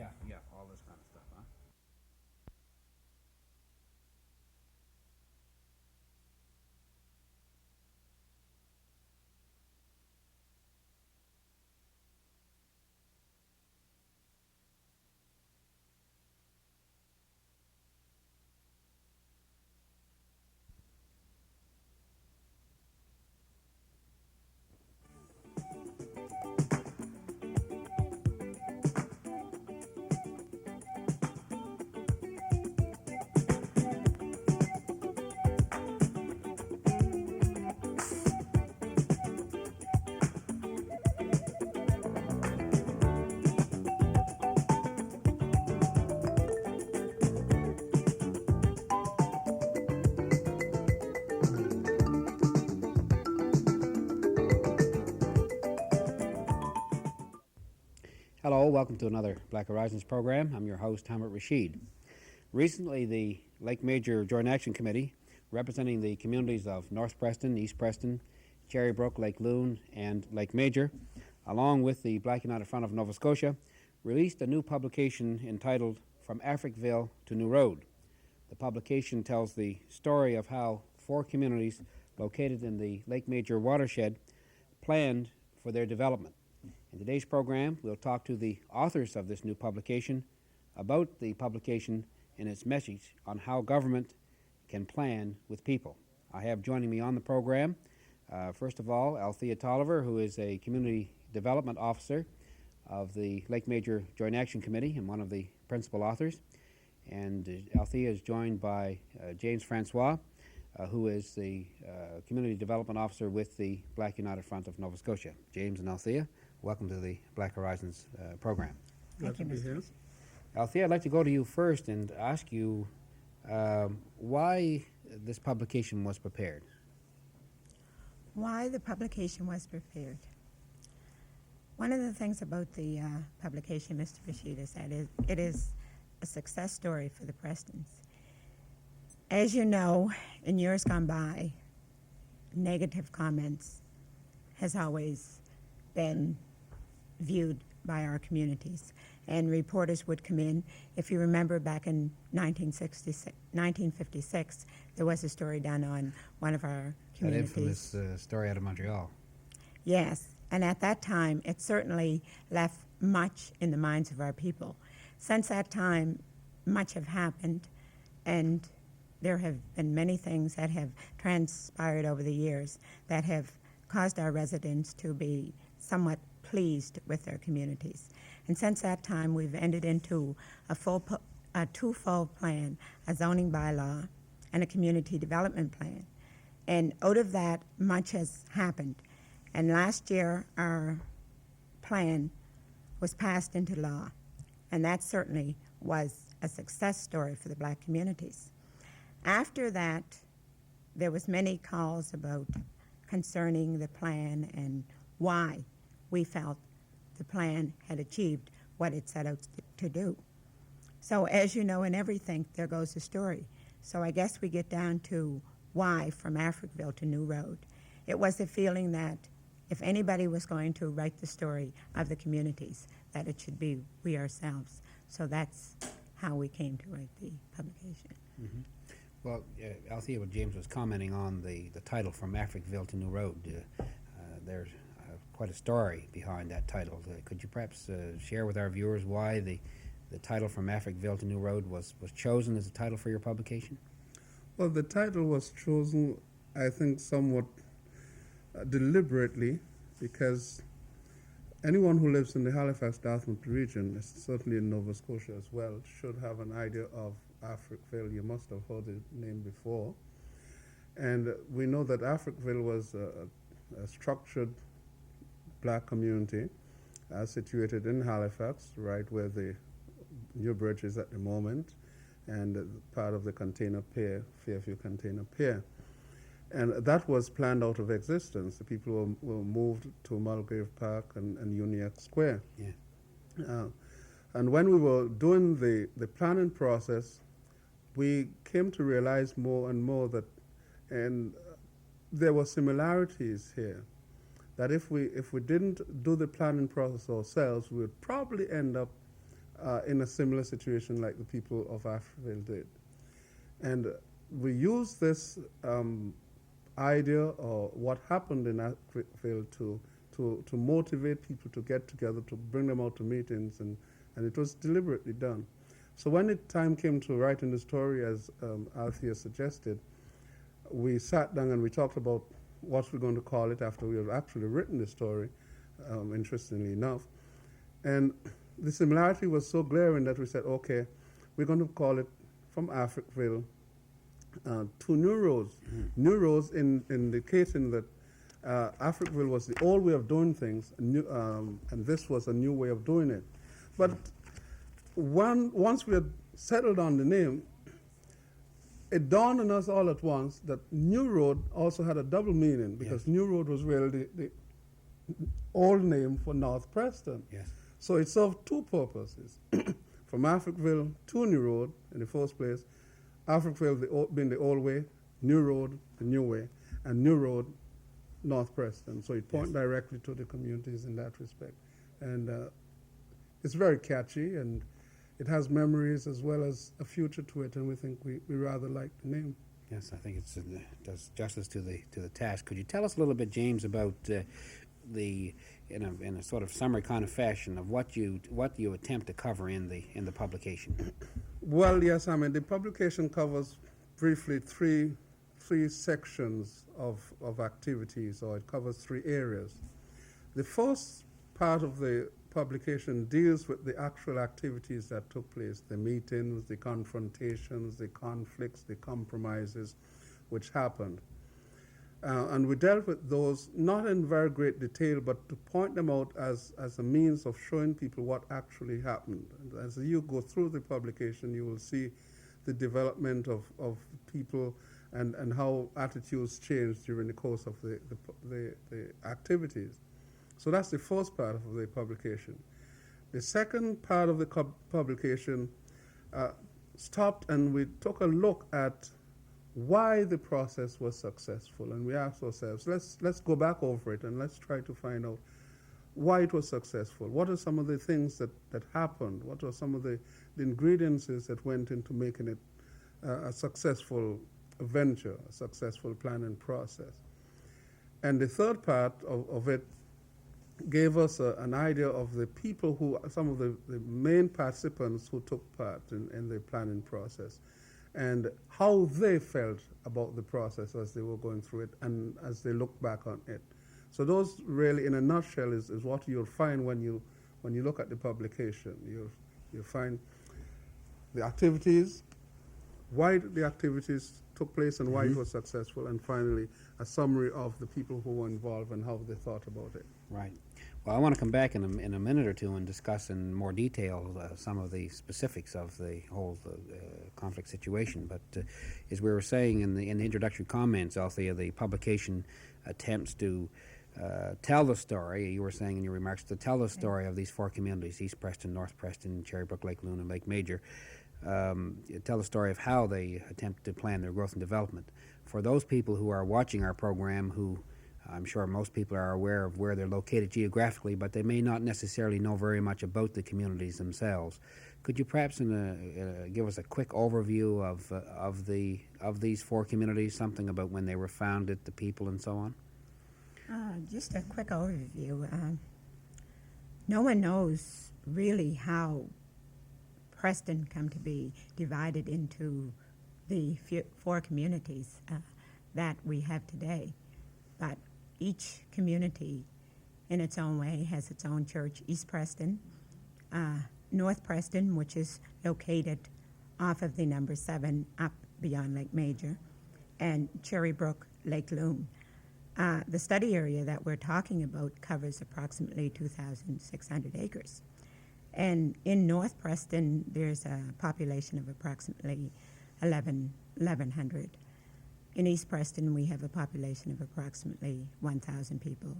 yeah, all this kind of stuff, huh? Hello, welcome to another Black Horizons program. I'm your host, Hamid Rasheed. Recently, the Lake Major Joint Action Committee, representing the communities of North Preston, East Preston, Cherrybrook, Lake Loon, and Lake Major, along with the Black United Front of Nova Scotia, released a new publication entitled From Africville to New Road. The publication tells the story of how 4 communities located in the Lake Major watershed planned for their development. In today's program, we'll talk to the authors of this new publication about the publication and its message on how government can plan with people. I have joining me on the program, first of all, Althea Tolliver, who is a Community Development Officer of the Lake Major Joint Action Committee and one of the principal authors. And Althea is joined by James Francois, who is the Community Development Officer with the Black United Front of Nova Scotia. James and Althea, welcome to the Black Horizons program. Glad to be here. Althea, I'd like to go to you first and ask you why this publication was prepared. Why the publication was prepared. One of the things about the publication, Mr. Rasheed, is that it is a success story for the Prestons. As you know, in years gone by, negative comments has always been viewed by our communities. And reporters would come in. If you remember back in 1956, there was a story done on one of our communities. That infamous story out of Montreal. Yes, and at that time, it certainly left much in the minds of our people. Since that time, much have happened, and there have been many things that have transpired over the years that have caused our residents to be somewhat pleased with their communities. And since that time, we've entered into a twofold plan, a zoning bylaw and a community development plan. And out of that, much has happened. And last year, our plan was passed into law. And that certainly was a success story for the Black communities. After that, there was many calls about concerning the plan and why we felt the plan had achieved what it set out to do. So as you know, in everything, there goes a story. So I guess we get down to why from Africville to New Road. It was a feeling that if anybody was going to write the story of the communities, that it should be we ourselves. So that's how we came to write the publication. Mm-hmm. Well, Althea, what James was commenting on the title, From Africville to New Road, there's quite a story behind that title. Could you perhaps share with our viewers why the title From Africville to New Road was chosen as a title for your publication? Well, the title was chosen, I think, somewhat deliberately, because anyone who lives in the Halifax-Dartmouth region, certainly in Nova Scotia as well, should have an idea of Africville. You must have heard the name before. And we know that Africville was a structured Black community situated in Halifax, right where the new bridge is at the moment, and part of the container pier, Fairview Container Pier. And that was planned out of existence. The people were moved to Mulgrave Park and Uniacke Square. Yeah. And when we were doing the planning process, we came to realize more and more that, and there were similarities here, that if we didn't do the planning process ourselves, we would probably end up in a similar situation like the people of Africville did. And we use this idea or what happened in Africville to motivate people to get together, to bring them out to meetings, and it was deliberately done. So when the time came to writing the story, as Althea suggested, we sat down and we talked about what we're going to call it after we had actually written the story, interestingly enough. And the similarity was so glaring that we said, okay, we're going to call it From Africville to New Roads. New Roads indicating that Africville was the old way of doing things, and this was a new way of doing it. But once we had settled on the name, it dawned on us all at once that New Road also had a double meaning, because New Road was really the old name for North Preston. Yes. So it served two purposes. From Africville to New Road, in the first place, Africville being the old way, New Road the new way, and New Road North Preston. So it points directly to the communities in that respect. And it's very catchy, and it has memories as well as a future to it, and we think we rather like the name. Yes, I think it does justice to the task. Could you tell us a little bit, James, about in a sort of summary kind of fashion of what you attempt to cover in the publication? Well, yes, I mean the publication covers briefly three sections of activities, or it covers three areas. The first part of the publication deals with the actual activities that took place, the meetings, the confrontations, the conflicts, the compromises which happened. And we dealt with those not in very great detail, but to point them out as a means of showing people what actually happened. And as you go through the publication, you will see the development of people and how attitudes changed during the course of the activities. So that's the first part of the publication. The second part of the publication stopped and we took a look at why the process was successful, and we asked ourselves, let's go back over it and let's try to find out why it was successful. What are some of the things that happened? What are some of the ingredients that went into making it a successful venture, a successful planning process? And the third part of it gave us an idea of the people some of the main participants who took part in the planning process, and how they felt about the process as they were going through it and as they look back on it. So those really, in a nutshell, is what you'll find when you look at the publication. You'll find the activities, why the activities took place and why it was successful, and finally a summary of the people who were involved and how they thought about it. Right. Well, I want to come back in a minute or two and discuss in more detail some of the specifics of the whole conflict situation. But as we were saying in the introductory comments, Althea, the publication attempts to tell the story, you were saying in your remarks, to tell the story of these four communities, East Preston, North Preston, Cherrybrook, Lake Loon, and Lake Major, tell the story of how they attempt to plan their growth and development. For those people who are watching our program, who I'm sure most people are aware of where they're located geographically, but they may not necessarily know very much about the communities themselves. Could you perhaps give us a quick overview of these four communities, something about when they were founded, the people, and so on? Just a quick overview. No one knows really how Preston come to be divided into the four communities that we have today. But each community, in its own way, has its own church. East Preston, North Preston, which is located off of the number 7 up beyond Lake Major, and Cherrybrook, Lake Loon. The study area that we're talking about covers approximately 2,600 acres. And in North Preston, there's a population of approximately 1,100. In East Preston, we have a population of approximately 1,000 people.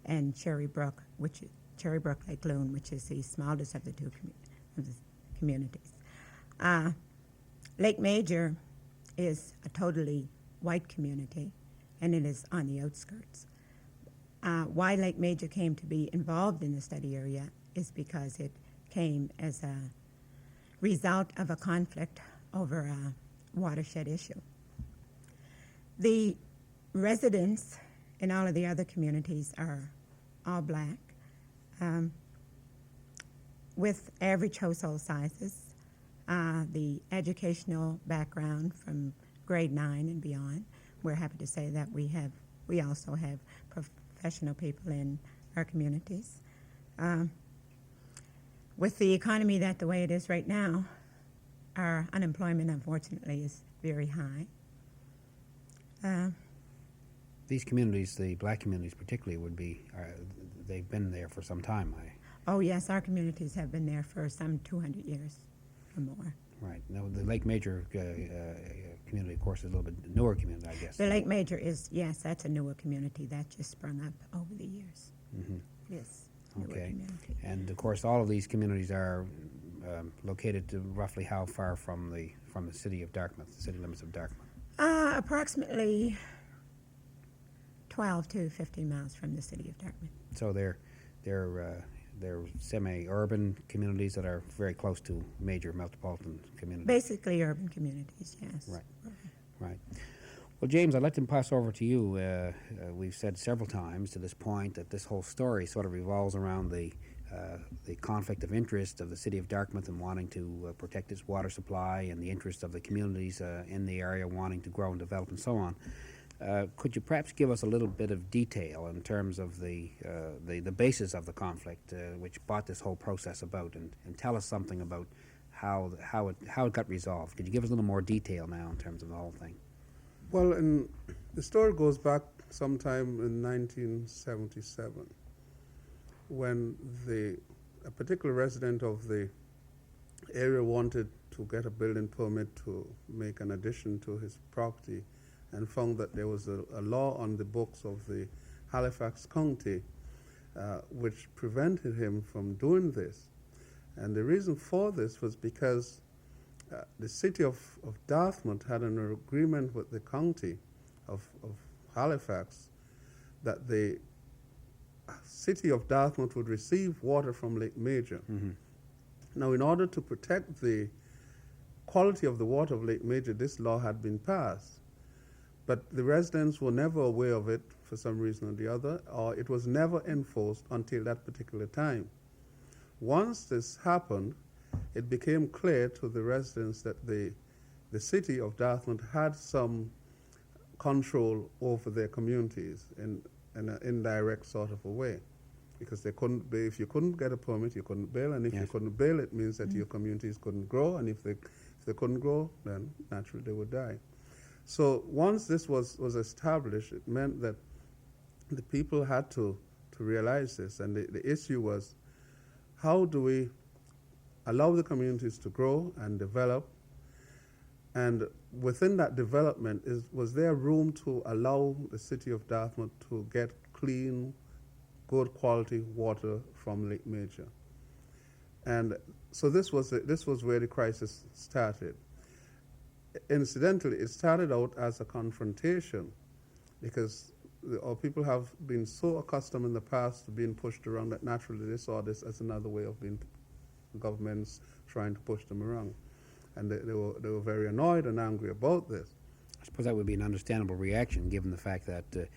And Cherrybrook, Lake Loon, which is the smallest of the two communities. Lake Major is a totally white community, and it is on the outskirts. Why Lake Major came to be involved in the study area is because it came as result of a conflict over a watershed issue. The residents in all of the other communities are all black, with average household sizes, the educational background from grade 9 and beyond. We're happy to say that we also have professional people in our communities. With the economy the way it is right now, our unemployment, unfortunately, is very high. These communities, the black communities particularly, they've been there for some time. Oh, yes, our communities have been there for some 200 years or more. Right. Now, the Lake Major community, of course, is a little bit newer community, I guess. The Lake Major is, yes, that's a newer community that just sprung up over the years. Mm-hmm. Yes, newer Okay. community. And, of course, all of these communities are located to roughly how far from the city of Dartmouth, the city limits of Dartmouth? Approximately 12 to 15 miles from the city of Dartmouth. So they're semi-urban communities that are very close to major metropolitan communities. Basically urban communities, yes. Right. Right. Well, James, I'd like to pass over to you. We've said several times to this point that this whole story sort of revolves around the conflict of interest of the city of Dartmouth in wanting to protect its water supply and the interest of the communities in the area wanting to grow and develop and so on. Could you perhaps give us a little bit of detail in terms of the basis of the conflict which brought this whole process about, and tell us something about how it got resolved? Could you give us a little more detail now in terms of the whole thing? Well, the story goes back sometime in 1977 when a particular resident of the area wanted to get a building permit to make an addition to his property, and found that there was a law on the books of the Halifax County which prevented him from doing this. And the reason for this was because the city of Dartmouth had an agreement with the county of Halifax that the city of Dartmouth would receive water from Lake Major. Mm-hmm. Now, in order to protect the quality of the water of Lake Major, this law had been passed. But the residents were never aware of it for some reason or the other, or it was never enforced until that particular time. Once this happened, it became clear to the residents that the city of Dartmouth had some control over their communities in an indirect sort of a way, because they couldn't, if you couldn't get a permit, you couldn't build, and if you couldn't build, it means that your communities couldn't grow, and if they couldn't grow, then naturally they would die. So once this was established, it meant that the people had to realize this, and the issue was, how do we allow the communities to grow and develop, and within that development, was there room to allow the city of Dartmouth to get clean, good quality water from Lake Major? And so this was where the crisis started. Incidentally, it started out as a confrontation because our people have been so accustomed in the past to being pushed around that naturally they saw this as another way of being governments trying to push them around. And they were very annoyed and angry about this. I suppose that would be an understandable reaction given the fact that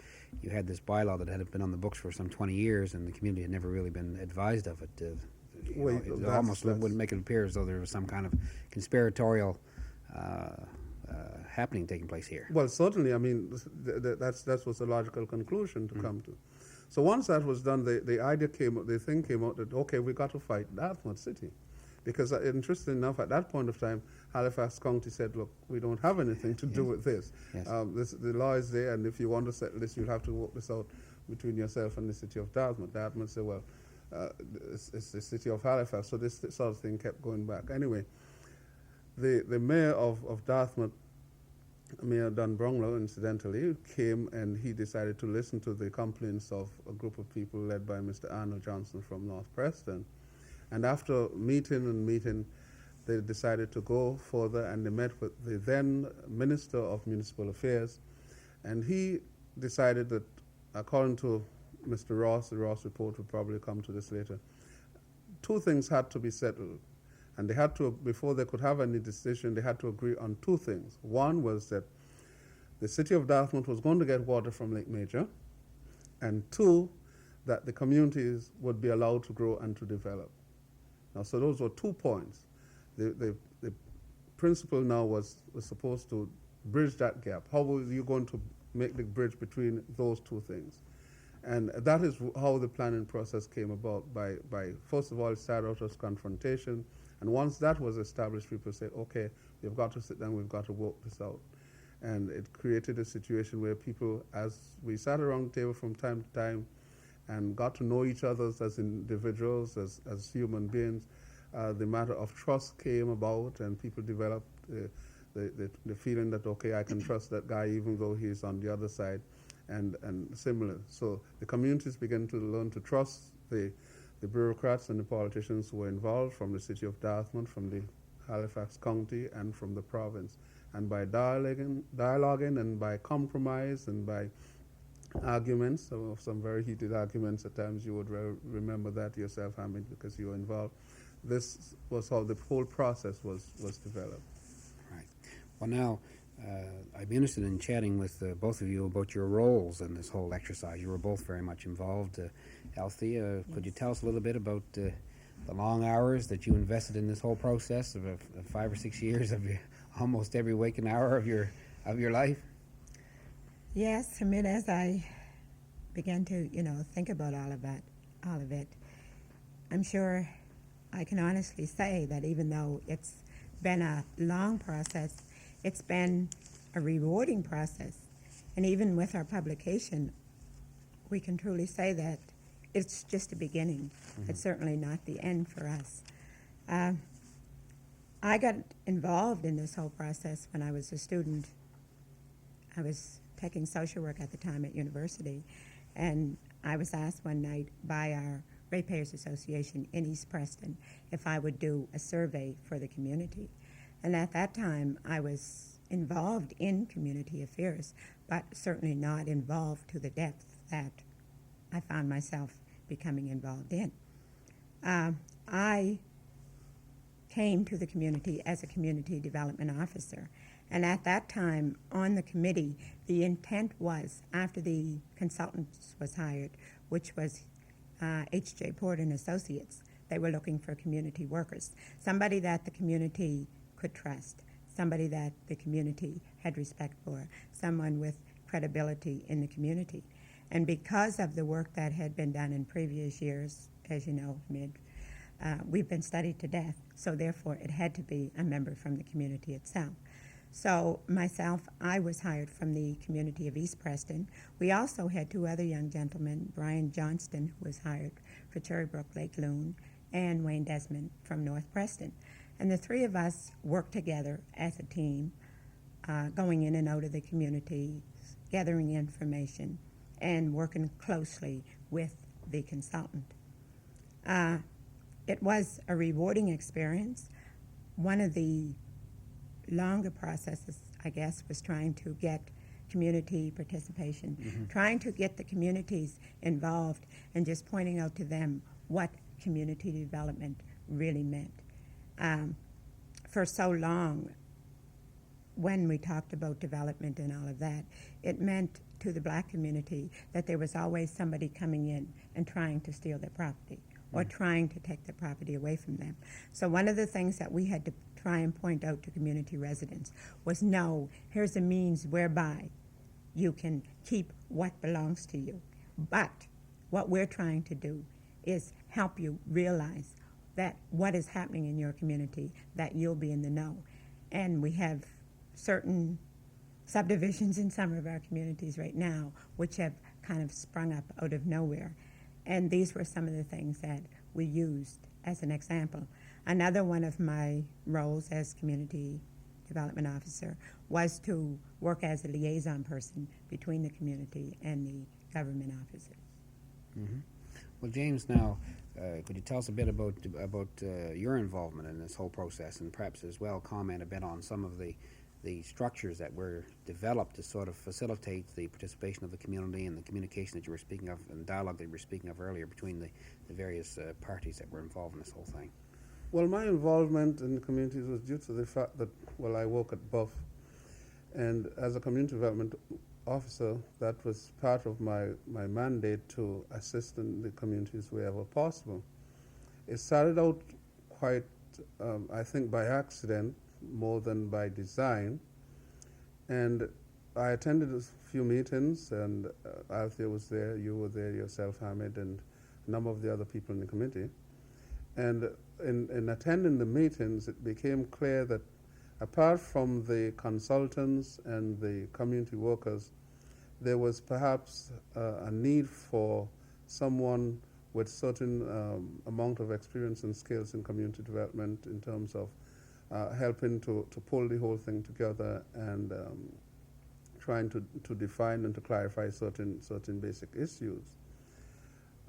you had this bylaw that had been on the books for some 20 years and the community had never really been advised of it. It almost would make it appear as though there was some kind of conspiratorial happening taking place here. Well, certainly, I mean, that was a logical conclusion to come to. So once that was done, the thing came out that, okay, we got to fight Dartmouth City. Because interesting enough, at that point of time, Halifax County said, look, we don't have anything to do with this. Yes. The law is there, and if you want to settle this, you'll have to work this out between yourself and the city of Dartmouth. Dartmouth said, well, it's the city of Halifax, so this sort of thing kept going back. Anyway, the mayor of Dartmouth, Mayor Don Bronglow, incidentally, came and he decided to listen to the complaints of a group of people led by Mr. Arnold Johnson from North Preston. And after meeting, they decided to go further, and they met with the then Minister of Municipal Affairs, and he decided that, according to Mr. Ross, the Ross report will probably come to this later, two things had to be settled. And they had to, before they could have any decision, they had to agree on two things. One was that the city of Dartmouth was going to get water from Lake Major, and two, that the communities would be allowed to grow and to develop. Now, so those were 2 points. The principal now was supposed to bridge that gap. How were you going to make the bridge between those two things? And that is how the planning process came about by first of all, it started out as confrontation. And once that was established, people said, okay, we've got to sit down, we've got to work this out. And it created a situation where people, as we sat around the table from time to time and got to know each other as individuals, as human beings, the matter of trust came about, and people developed the feeling that, okay, I can trust that guy even though he's on the other side, and similar. So the communities began to learn to trust the bureaucrats and the politicians who were involved from the city of Dartmouth, from the Halifax County, and from the province. And by dialoguing and by compromise and by arguments, some very heated arguments at times, you would remember that yourself, Hamid, because you were involved. This was how the whole process was developed. Right. Well, now, I'd be interested in chatting with both of you about your roles in this whole exercise. You were both very much involved. Althea, could you tell us a little bit about the long hours that you invested in this whole process of 5 or 6 years of your almost every waking hour of your life? Yes, Hamid, as I began to, think about all of it, I'm sure I can honestly say that even though it's been a long process, it's been a rewarding process. And even with our publication, we can truly say that it's just a beginning. Mm-hmm. It's certainly not the end for us. I got involved in this whole process when I was a student. I was taking social work at the time at university, and I was asked one night by our Ratepayers Association in East Preston if I would do a survey for the community. And at that time, I was involved in community affairs, but certainly not involved to the depth that I found myself becoming involved in. I came to the community as a community development officer. And at that time, on the committee, the intent was, after the consultants was hired, which was H.J. Port and Associates, they were looking for community workers, somebody that the community could trust, somebody that the community had respect for, someone with credibility in the community. And because of the work that had been done in previous years, as you know, Hamid, we've been studied to death, so therefore it had to be a member from the community itself. So myself, I was hired from the community of East Preston. We also had 2 other young gentlemen, Brian Johnston, who was hired for Cherrybrook Lake Loon, and Wayne Desmond from North Preston. And the 3 of us worked together as a team, going in and out of the community, gathering information, and working closely with the consultant. It was a rewarding experience. One of the longer processes, I guess, was trying to get community participation, trying to get the communities involved and just pointing out to them what community development really meant. For so long, when we talked about development and all of that, it meant to the black community that there was always somebody coming in and trying to steal their property or trying to take their property away from them. So one of the things that we had to try and point out to community residents was, no, here's a means whereby you can keep what belongs to you. But what we're trying to do is help you realize that what is happening in your community, that you'll be in the know. And we have certain subdivisions in some of our communities right now which have kind of sprung up out of nowhere. And these were some of the things that we used as an example. Another one of my roles as community development officer was to work as a liaison person between the community and the government officers. Mm-hmm. Well, James, now, could you tell us a bit about your involvement in this whole process, and perhaps as well comment a bit on some of the structures that were developed to sort of facilitate the participation of the community and the communication that you were speaking of and dialogue that you were speaking of earlier between the various parties that were involved in this whole thing? Well, my involvement in the communities was due to the fact that, well, I work at BUF, and as a community development officer, that was part of my mandate to assist in the communities wherever possible. It started out quite, I think, by accident more than by design, and I attended a few meetings, and Althea was there, you were there yourself, Hamid, and a number of the other people in the committee. And in attending the meetings, it became clear that apart from the consultants and the community workers, there was perhaps a need for someone with certain amount of experience and skills in community development in terms of helping to pull the whole thing together and trying to define and to clarify certain basic issues.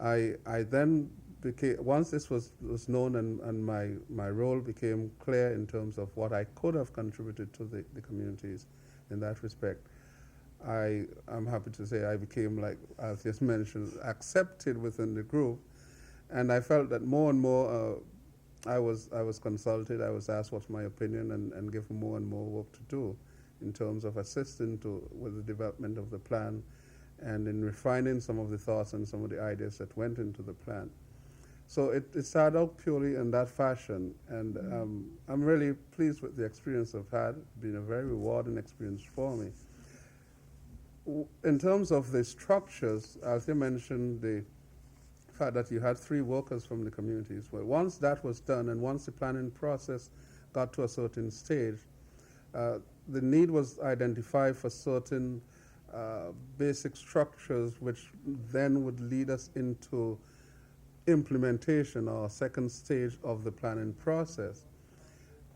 I then became, once this was known and my role became clear in terms of what I could have contributed to the communities in that respect, I'm happy to say I became, like Althea mentioned, accepted within the group, and I felt that more and more I was consulted, I was asked what's my opinion, and given more and more work to do in terms of assisting with the development of the plan and in refining some of the thoughts and some of the ideas that went into the plan. So it started out purely in that fashion, and I'm really pleased with the experience I've had. It's been a very rewarding experience for me. In terms of the structures, Althea mentioned the fact that you had 3 workers from the communities. Well, once that was done and once the planning process got to a certain stage, the need was identified for certain basic structures which then would lead us into implementation or second stage of the planning process.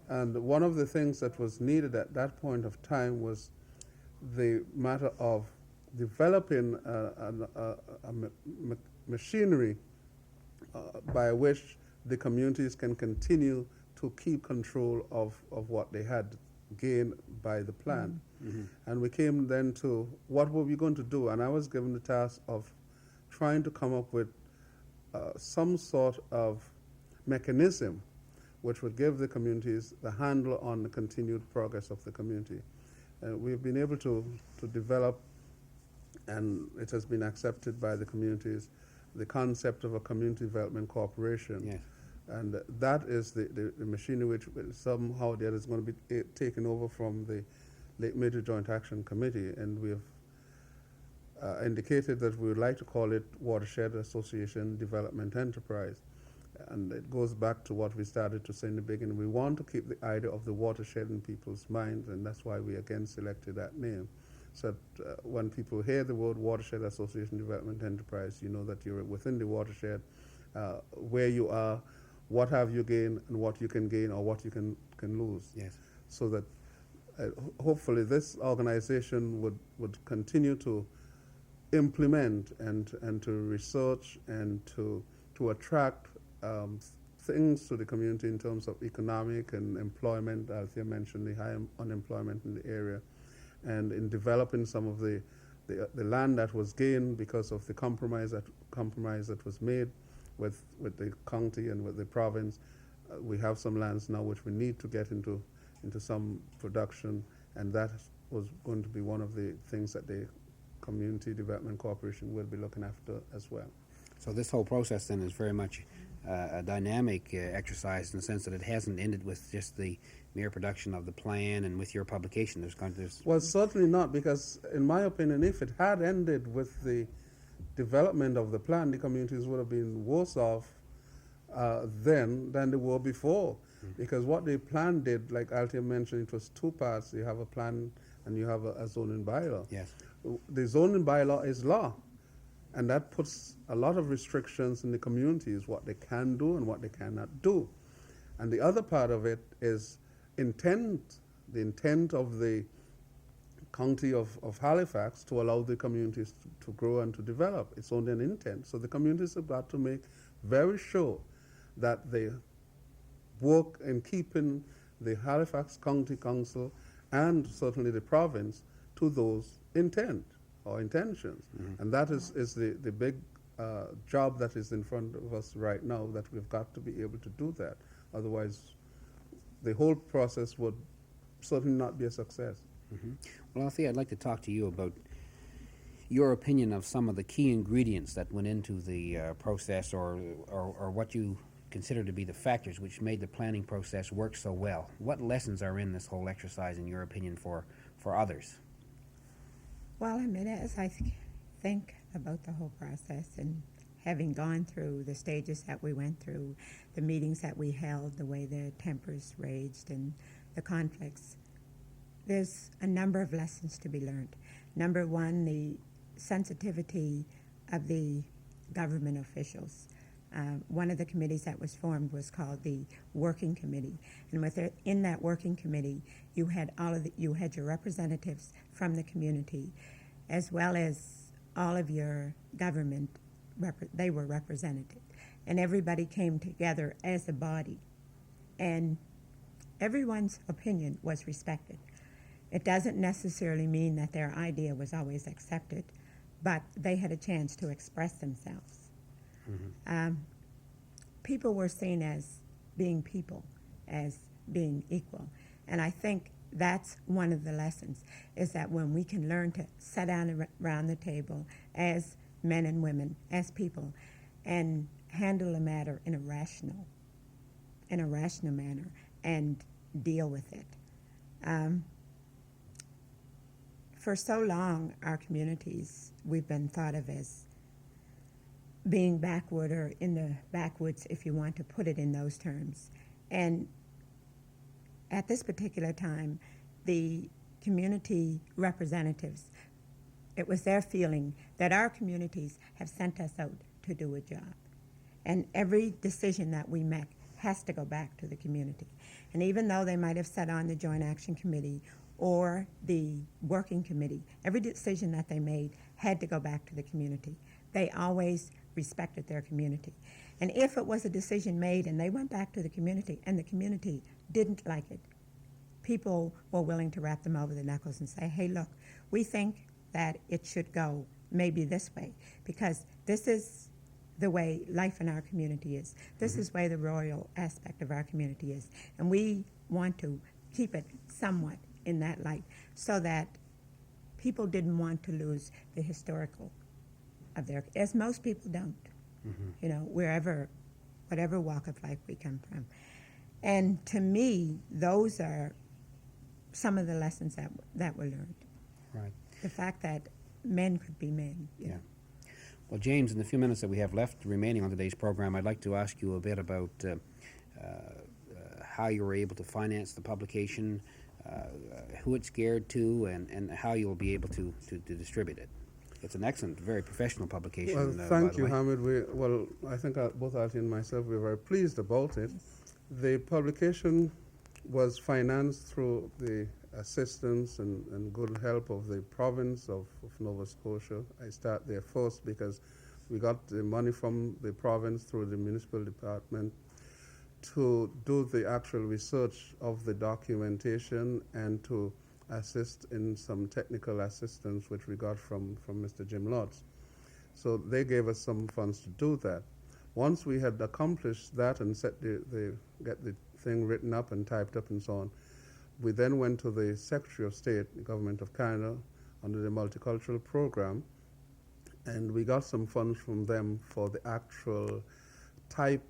And one of the things that was needed at that point of time was the matter of developing machinery by which the communities can continue to keep control of what they had gained by the plan. Mm-hmm. And we came then to what were we going to do, and I was given the task of trying to come up with some sort of mechanism which would give the communities the handle on the continued progress of the community. We've been able to develop, and it has been accepted by the communities, the concept of a community development corporation. Yes. And that is the machinery which somehow there is going to be taken over from the Lake Major Joint Action Committee, and we have indicated that we would like to call it Watershed Association Development Enterprise. And it goes back to what we started to say in the beginning. We want to keep the idea of the watershed in people's minds, and that's why we again selected that name. So that when people hear the word Watershed Association Development Enterprise, you know that you're within the watershed, where you are, what have you gained, and what you can gain or what you can lose. Yes. So that hopefully this organization would continue to implement and to research and to attract things to the community in terms of economic and employment. Althea mentioned the high unemployment in the area, and in developing some of the land that was gained because of the compromise that was made with the county and with the province. We have some lands now which we need to get into some production, and that was going to be one of the things that the Community Development Corporation will be looking after as well. So this whole process then is very much a dynamic exercise in the sense that it hasn't ended with just the mere production of the plan and with your publication. Well, certainly not, because in my opinion, if it had ended with the development of the plan, the communities would have been worse off then than they were before. Mm-hmm. Because what the plan did, like Althea mentioned, it was 2 parts. You have a plan and you have a zoning bylaw. Yes. The zoning bylaw is law, and that puts a lot of restrictions in the communities, what they can do and what they cannot do. And the other part of it is intent, the intent of the county of Halifax to allow the communities to grow and to develop. It's only an intent. So the communities have got to make very sure that they work in keeping the Halifax County Council and certainly the province to those intent or intentions. Mm-hmm. And that is the big job that is in front of us right now, that we've got to be able to do that. Otherwise, the whole process would certainly not be a success. Well, Althea, I'd like to talk to you about your opinion of some of the key ingredients that went into the process, or what you consider to be the factors which made the planning process work so well. What lessons are in this whole exercise, in your opinion, for others? Well, I mean, as I think about the whole process and having gone through the stages that we went through, the meetings that we held, the way the tempers raged and the conflicts, there's a number of lessons to be learned. Number one, the sensitivity of the government officials. One of the committees that was formed was called the Working Committee, and in that Working Committee, you had you had your representatives from the community, as well as all of your government. They were represented, and everybody came together as a body, and everyone's opinion was respected. It doesn't necessarily mean that their idea was always accepted, but they had a chance to express themselves. People were seen as being people, as being equal. And I think that's one of the lessons, is that when we can learn to sit down around the table as men and women, as people, and handle a matter in a rational manner and deal with it. For so long, our communities, we've been thought of as being backward, or in the backwoods, if you want to put it in those terms. And at this particular time, the community representatives, it was their feeling that our communities have sent us out to do a job. And every decision that we make has to go back to the community. And even though they might have sat on the Joint Action Committee or the Working Committee, every decision that they made had to go back to the community. They always respected their community. And if it was a decision made and they went back to the community and the community didn't like it, people were willing to wrap them over the knuckles and say, hey, look, we think that it should go maybe this way, because this is the way life in our community is. This is the way the royal aspect of our community is. And we want to keep it somewhat in that light, so that people didn't want to lose the historical of their, as most people don't, you know, whatever walk of life we come from. And to me, those are some of the lessons that were learned. Right. The fact that men could be men. Yeah. Well, James, in the few minutes that we have left remaining on today's program, I'd like to ask you a bit about how you were able to finance the publication, who it's geared to, and how you'll be able to distribute it. It's an excellent, very professional publication. Well, thank you, Hamid. I think both Althea and myself, we're very pleased about it. The publication was financed through the assistance and good help of the province of Nova Scotia. I start there first because we got the money from the province through the municipal department to do the actual research of the documentation and to assist in some technical assistance which we got from Mr. Jim Lotz. So they gave us some funds to do that. Once we had accomplished that and get the thing written up and typed up and so on, we then went to the Secretary of State, the Government of Canada, under the Multicultural Program, and we got some funds from them for the actual type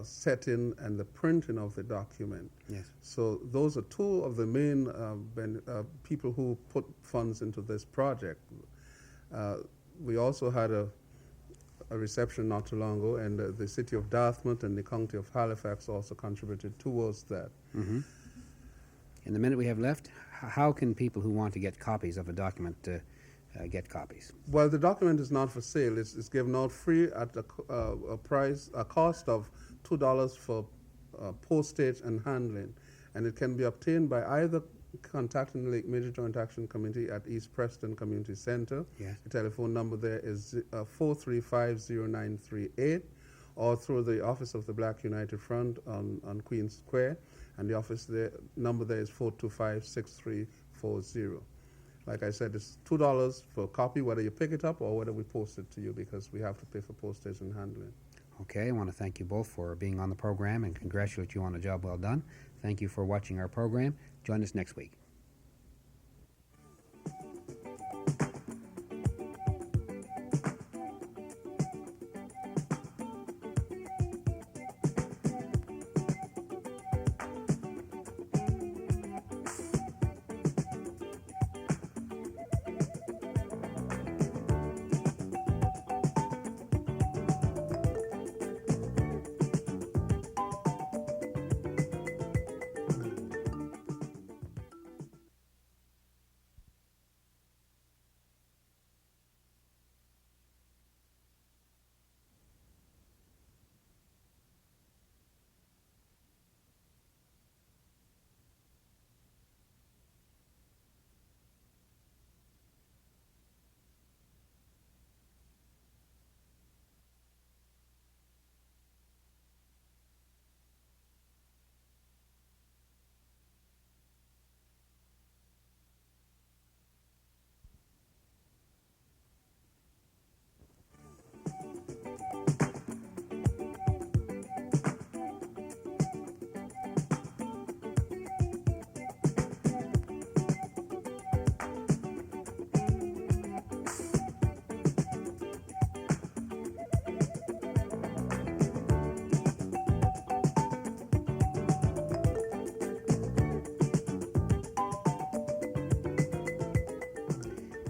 setting and the printing of the document. Yes. So those are two of the main people who put funds into this project. We also had a reception not too long ago, and the city of Dartmouth and the county of Halifax also contributed towards that. In the minute we have left, how can people who want to get copies of a document get copies? Well, the document is not for sale. It's given out free at a cost of $2 for postage and handling, and it can be obtained by either contacting the Lake Major Joint Action Committee at East Preston Community Center. Yes. The telephone number there is 435-0938, or through the Office of the Black United Front on Queen Square, and the office number there is 425-6340. Like I said, it's $2 for a copy, whether you pick it up or whether we post it to you, because we have to pay for postage and handling. Okay, I want to thank you both for being on the program and congratulate you on a job well done. Thank you for watching our program. Join us next week.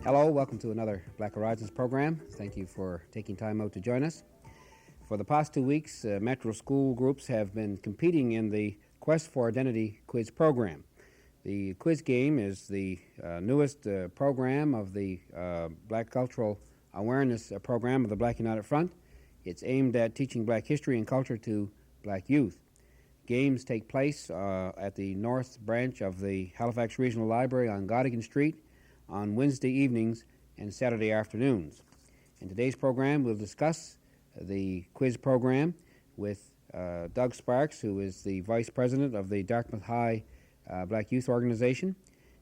Hello, welcome to another Black Horizons program. Thank you for taking time out to join us. For the past 2 weeks, Metro school groups have been competing in the Quest for Identity quiz program. The quiz game is the newest program of the Black Cultural Awareness program of the Black United Front. It's aimed at teaching black history and culture to black youth. Games take place at the North Branch of the Halifax Regional Library on Godigan Street on Wednesday evenings and Saturday afternoons. In today's program, we'll discuss the quiz program with Doug Sparks, who is the Vice President of the Dartmouth High Black Youth Organization,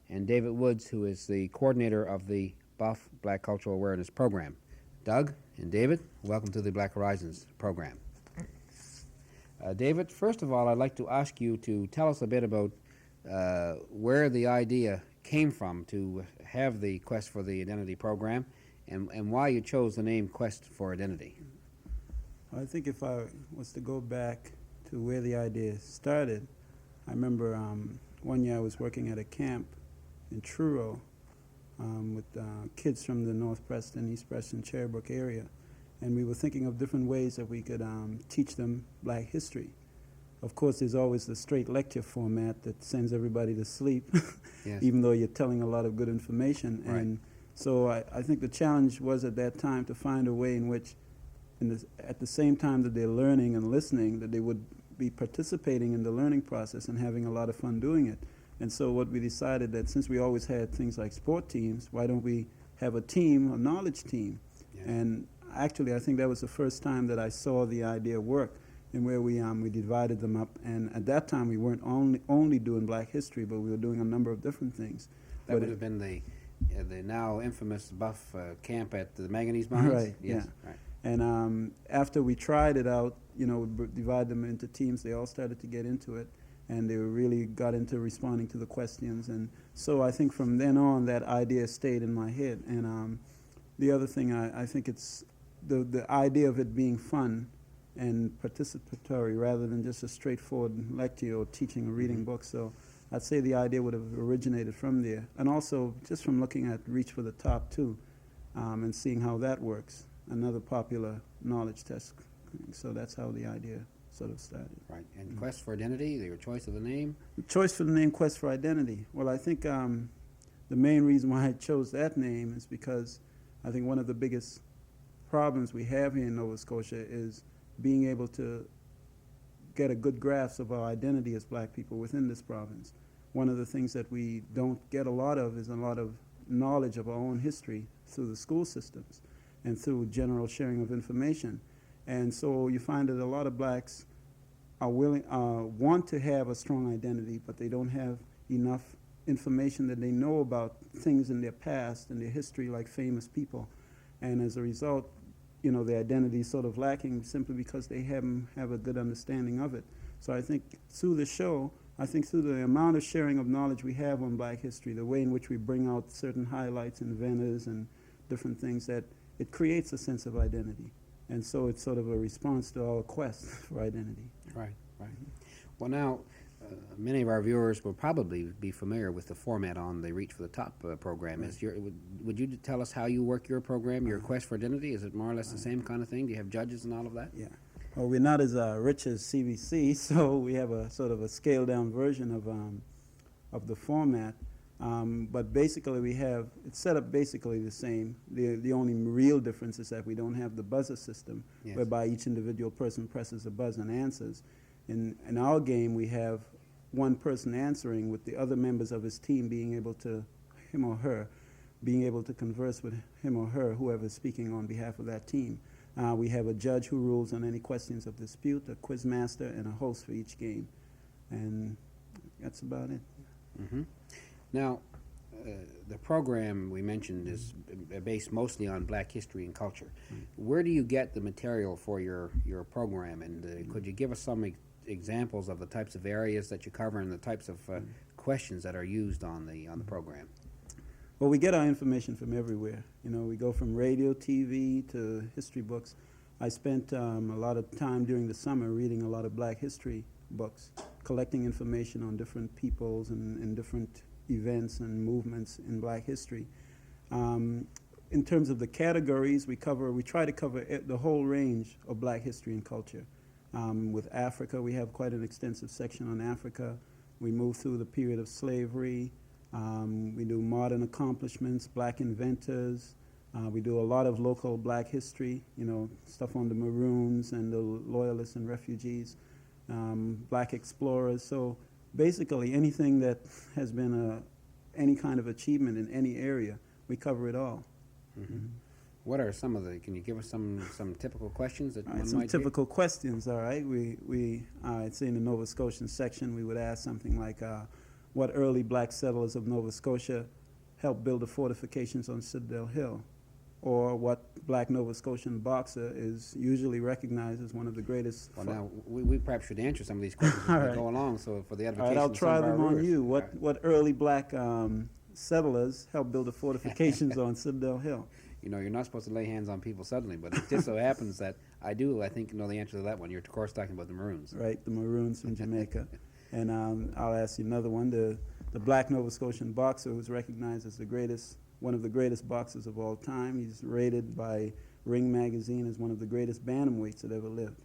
and David Woods, who is the coordinator of the Buff Black Cultural Awareness Program. Doug and David, welcome to the Black Horizons program. David, first of all, I'd like to ask you to tell us a bit about where the idea came from to have the Quest for the Identity program and why you chose the name Quest for Identity. I think if I was to go back to where the idea started, I remember one year I was working at a camp in Truro with kids from the North Preston, East Preston, Cherrybrook area, and we were thinking of different ways that we could teach them black history. Of course, there's always the straight lecture format that sends everybody to sleep, Yes. even though you're telling a lot of good information. Right. And so I think the challenge was at that time to find a way in which, at the same time that they're learning and listening, that they would be participating in the learning process and having a lot of fun doing it. And so what we decided that since we always had things like sport teams, why don't we have a team, a knowledge team? Yes. And actually, I think that was the first time that I saw the idea work, in where we divided them up. And at that time, we weren't only doing black history, but we were doing a number of different things. That would have been the now infamous Buff camp at the Manganese Mines? Right, Yes. yeah. Right. And after we tried it out, we divided them into teams. They all started to get into it, and they really got into responding to the questions. And so I think from then on, that idea stayed in my head. And the other thing, I think it's the idea of it being fun and participatory rather than just a straightforward lecture or teaching or reading books. So I'd say the idea would have originated from there. And also just from looking at Reach for the Top, too, and seeing how that works, another popular knowledge test. So that's how the idea sort of started. Right. And Quest for Identity, your choice of the name? The choice for the name Quest for Identity. Well, I think the main reason why I chose that name is because I think one of the biggest problems we have here in Nova Scotia is being able to get a good grasp of our identity as black people within this province. One of the things that we don't get a lot of is a lot of knowledge of our own history through the school systems and through general sharing of information. And so you find that a lot of blacks are want to have a strong identity, but they don't have enough information that they know about things in their past and their history, like famous people. And as a result, the identity is sort of lacking simply because they haven't have a good understanding of it. So I think through the show, I think through the amount of sharing of knowledge we have on Black history, the way in which we bring out certain highlights and vendors and different things, that it creates a sense of identity. And so it's sort of a response to our quest for identity. Right, right. Well, now, many of our viewers will probably be familiar with the format on the Reach for the Top program. Is would you tell us how you work your program, your quest for identity? Is it more or less the same kind of thing? Do you have judges and all of that? Yeah. Well, we're not as rich as CBC, so we have a sort of a scaled-down version of the format. But basically, it's set up basically the same. The only real difference is that we don't have the buzzer system, Yes. whereby each individual person presses a buzzer and answers. In our game, we have one person answering with the other members of his team being able to, him or her, being able to converse with him or her, whoever is speaking on behalf of that team. We have a judge who rules on any questions of dispute, a quiz master, and a host for each game. And that's about it. Mm-hmm. Now, the program we mentioned is based mostly on Black history and culture. Where do you get the material for your program? And could you give us some examples of the types of areas that you cover and the types of questions that are used on the program? Well, we get our information from everywhere. We go from radio, TV, to history books. I spent a lot of time during the summer reading a lot of Black history books, collecting information on different peoples and different events and movements in Black history. In terms of the categories, we try to cover the whole range of Black history and culture. With Africa, we have quite an extensive section on Africa. We move through the period of slavery. We do modern accomplishments, Black inventors. We do a lot of local Black history, stuff on the Maroons and the Loyalists and refugees, Black explorers. So basically anything that has been any kind of achievement in any area, we cover it all. Mm-hmm. What are some of can you give us some typical questions that All one right, some might typical questions, all right. I'd say in the Nova Scotian section, we would ask something like, what early Black settlers of Nova Scotia helped build the fortifications on Citadel Hill? Or what Black Nova Scotian boxer is usually recognized as one of the greatest? Well, now, we perhaps should answer some of these questions as we right. go along, so for the All edification right, I'll of some try of our them on viewers. you. All right. What early Black settlers helped build the fortifications on Citadel Hill? You're not supposed to lay hands on people suddenly, but it just so happens that I think, know the answer to that one. You're, of course, talking about the Maroons. Right, the Maroons from Jamaica. And I'll ask you another one. The Black Nova Scotian boxer who's recognized as one of the greatest boxers of all time. He's rated by Ring Magazine as one of the greatest bantamweights that ever lived.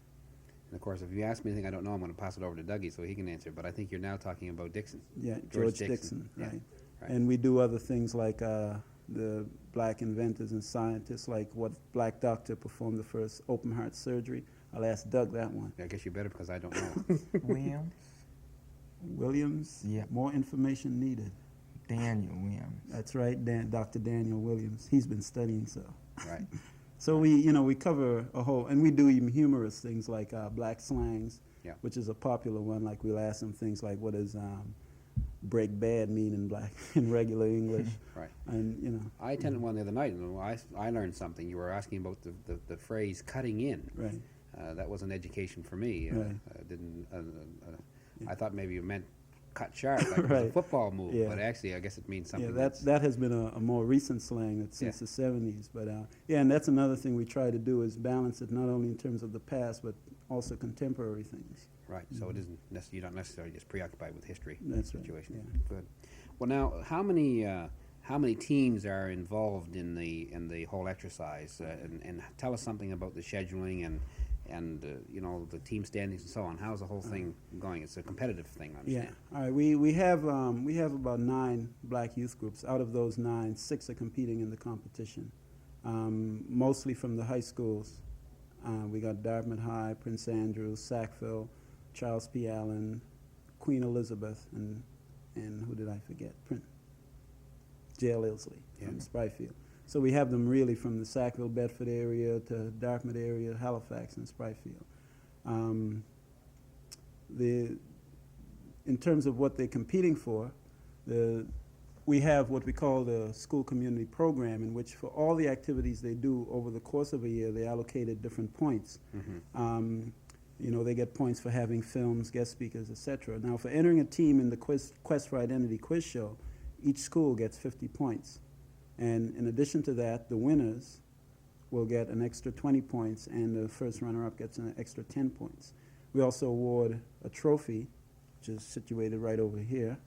And, of course, if you ask me anything I don't know, I'm going to pass it over to Dougie so he can answer. But I think you're now talking about Dixon. Yeah, George Dixon, Yeah, right. right. And we do other things like the Black inventors and scientists, like what Black doctor performed the first open heart surgery. I'll ask Doug that one. I guess you better because I don't know. Williams? Yeah. More information needed. Daniel Williams. That's right, Dr. Daniel Williams. He's been studying, so. Right. So we cover a whole, and we do even humorous things like Black slangs, Yeah. which is a popular one. Like we'll ask them things like, what does break bad mean in regular English? Right. And I attended one the other night, and I learned something. You were asking about the phrase "cutting in." right. That was an education for me. Right. I thought maybe you meant cut sharp, like it was a Right. football move, Yeah. but actually, I guess it means something. Yeah, that has been a more recent slang that's since the 70s. But yeah, and that's another thing we try to do is balance it not only in terms of the past, but also contemporary things. Right. So it isn't you're not necessarily just preoccupied with history. That's right, situation. yeah. Good. Well, now, how many teams are involved in the whole exercise? And tell us something about the scheduling and the team standings and so on. How's the whole thing going? It's a competitive thing, I Yeah. understand. All right. We have about 9 Black youth groups. Out of those 9, 6 are competing in the competition, mostly from the high schools. We got Dartmouth High, Prince Andrews, Sackville, Charles P. Allen, Queen Elizabeth, and who did I forget? J.L. Ilsley from Spryfield. So we have them really from the Sackville, Bedford area to Dartmouth area, Halifax, and Spryfield. In terms of what they're competing for, the we have what we call the school community program, in which for all the activities they do over the course of a year, they allocated different points. You know, they get points for having films, guest speakers, etc. Now, for entering a team in the Quest for Identity quiz show, each school gets 50 points. And in addition to that, the winners will get an extra 20 points, and the first runner-up gets an extra 10 points. We also award a trophy, which is situated right over here.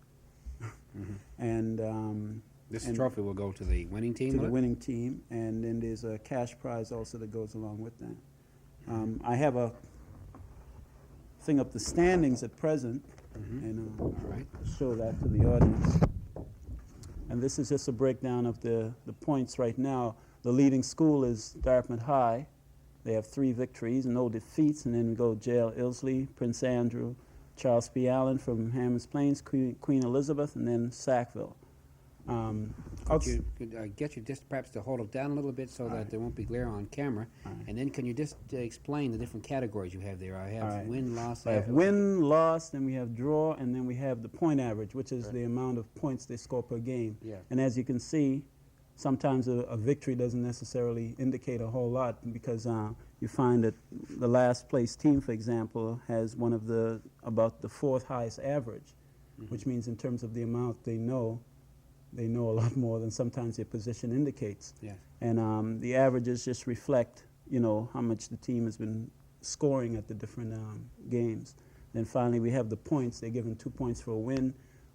And This and trophy will go to the winning team, to will the it? winning team, and then there's a cash prize also that goes along with that. I have a thing up the standings at present, and All right. show that to the audience. And this is just a breakdown of the points right now. The leading school is Dartmouth High. They have 3 victories, no defeats, and then we go J.L. Ilsley, Prince Andrew, Charles P. Allen from Hammonds Plains, Queen Elizabeth, and then Sackville. Could I get you just perhaps to hold it down a little bit so that there won't be glare on camera? And then can you just explain the different categories you have there? I have right. win, loss. I have win, loss, then we have draw, and then we have the point average, which is the amount of points they score per game. Yeah. And as you can see, sometimes a victory doesn't necessarily indicate a whole lot, because you find that the last place team, for example, has one of about the 4th highest average, which means in terms of the amount they know a lot more than sometimes their position indicates. Yes. And the averages just reflect, you know, how much the team has been scoring at the different games. Then finally we have the points. They're given 2 points for a win,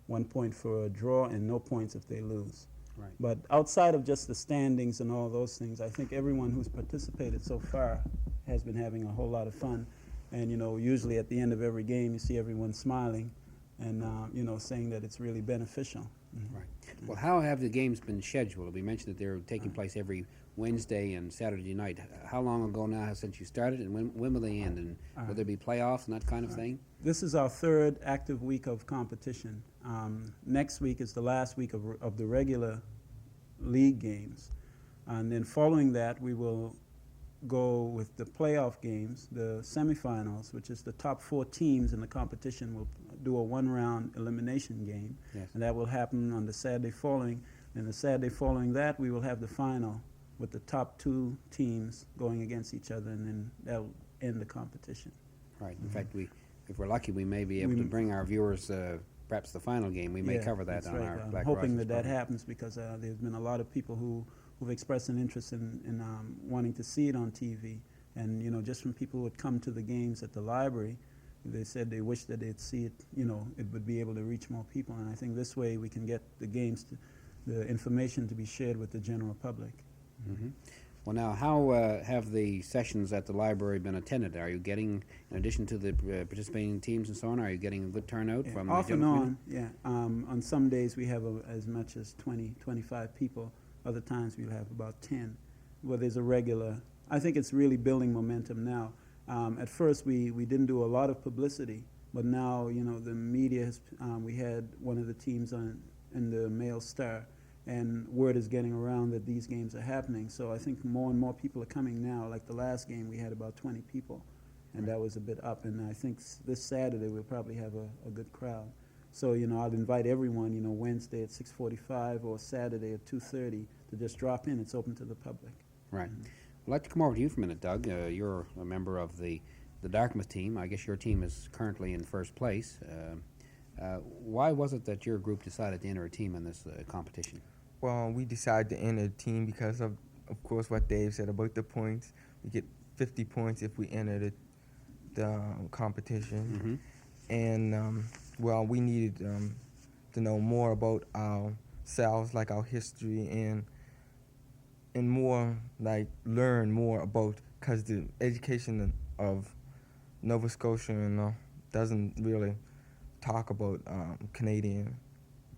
1 point for a draw, and no points if they lose. Right. But outside of just the standings and all those things, I think everyone who's participated so far has been having a whole lot of fun. And, you know, usually at the end of every game, you see everyone smiling and, you know, saying that it's really beneficial. Right. Well, how have the games been scheduled? We mentioned that they're taking place every Wednesday and Saturday night. How long ago now since you started, and when will they end? And will there be playoffs and that kind of thing? This is our 3rd active week of competition. Next week is the last week of the regular league games. And then following that, we will go with the playoff games, the semifinals, which is the top 4 teams in the competition will do a 1-round elimination game. Yes. And that will happen on the Saturday following. And the Saturday following that, we will have the final with the top 2 teams going against each other, and then that will end the competition. Right. In fact, if we're lucky, we may be able to bring our viewers perhaps the final game. We may cover that that's on right. our I'm Black hoping Horizons that program. happens, because there's been a lot of people who've expressed an interest in wanting to see it on TV. And, you know, just from people who would come to the games at the library, they said they wish that they'd see it, you know, it would be able to reach more people. And I think this way we can get the games, the information to be shared with the general public. Well, now, how have the sessions at the library been attended? Are you getting, in addition to the participating teams and so on, are you getting a good turnout from the Off and general on, yeah. On some days we have as much as 20, 25 people. Other times we'll have about 10. Well, there's a regular, I think it's really building momentum now. At first we didn't do a lot of publicity, but now, you know, the media has, we had one of the teams in the Mail Star, and word is getting around that these games are happening. So I think more and more people are coming now. Like the last game, we had about 20 people, and that was a bit up. And I think this Saturday we'll probably have a good crowd. So, you know, I'd invite everyone, you know, Wednesday at 6:45 or Saturday at 2:30 to just drop in. It's open to the public. Right. I'd like to come over to you for a minute, Doug. You're a member of the Dartmouth team. I guess your team is currently in first place. Why was it that your group decided to enter a team in this competition? Well, we decided to enter a team because of course, what Dave said about the points. We get 50 points if we enter the competition. And, well, we needed to know more about ourselves, like our history, and more, like, learn more about, because the education of Nova Scotia doesn't really talk about Canadian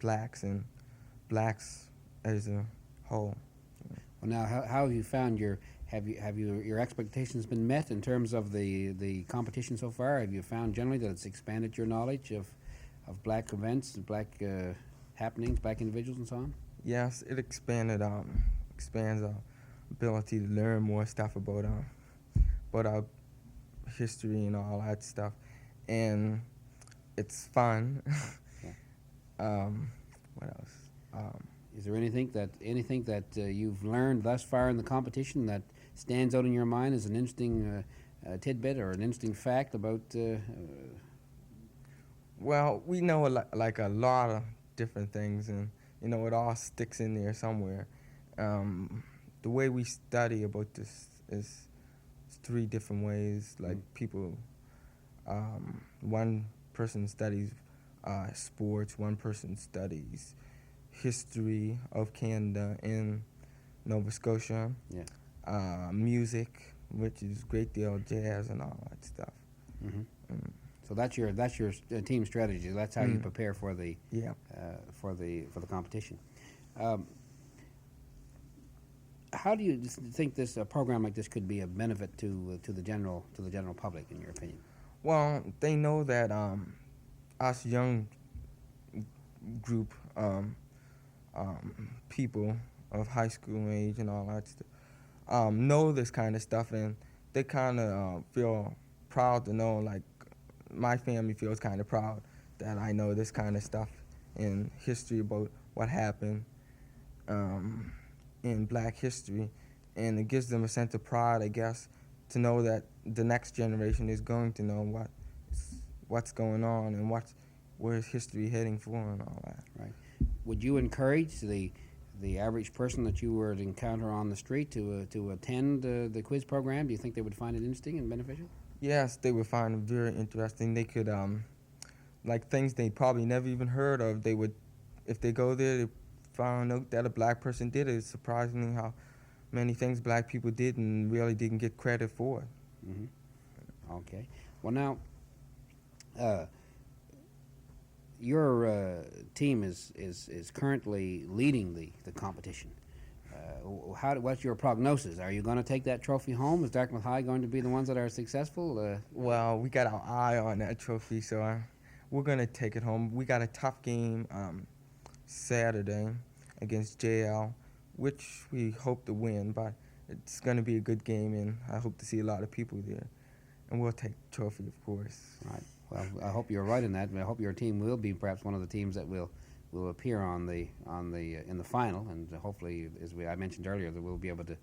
blacks and blacks as a whole. Well, now, how have you found your expectations been met in terms of the competition so far? Have you found generally that it's expanded your knowledge of black events, black happenings, black individuals, and so on? Yes, it expands our ability to learn more stuff about our history and all that stuff, and it's fun. Yeah. What else? Is there anything that you've learned thus far in the competition that stands out in your mind as an interesting tidbit or an interesting fact about? Well, we know like a lot of different things, and you know it all sticks in there somewhere. The way we study about this is three different ways. Like people, one person studies sports, one person studies history of Canada and Nova Scotia. Yeah. Music, which is a great deal of jazz and all that stuff. Mm-hmm. So that's your team strategy. That's how you prepare for the for the competition. How do you think this program like this could be a benefit to the general public, in your opinion? Well, they know that us young group people of high school age and all that stuff know this kind of stuff, and they kind of feel proud to know, like my family feels kind of proud that I know this kind of stuff in history about what happened in Black history, and it gives them a sense of pride, I guess, to know that the next generation is going to know what's going on and where's history heading for and all that. Right. Would you encourage the average person that you were to encounter on the street to attend the quiz program? Do you think they would find it interesting and beneficial? Yes, they would find it very interesting. They could, like things they probably never even heard of, they would, if they go there, they found out that a Black person did it. It's surprising how many things Black people did and really didn't get credit for it. Mm-hmm. Okay. Well, now, your team is currently leading the competition. What's your prognosis? Are you going to take that trophy home? Is Dartmouth High going to be the ones that are successful? Well, we got our eye on that trophy, so we're going to take it home. We got a tough game Saturday against JL, which we hope to win, but it's going to be a good game, and I hope to see a lot of people there. And we'll take the trophy, of course. Right. Well, I hope you're right in that. I hope your team will be perhaps one of the teams that will appear in the final, and hopefully, as I mentioned earlier, that we'll be able to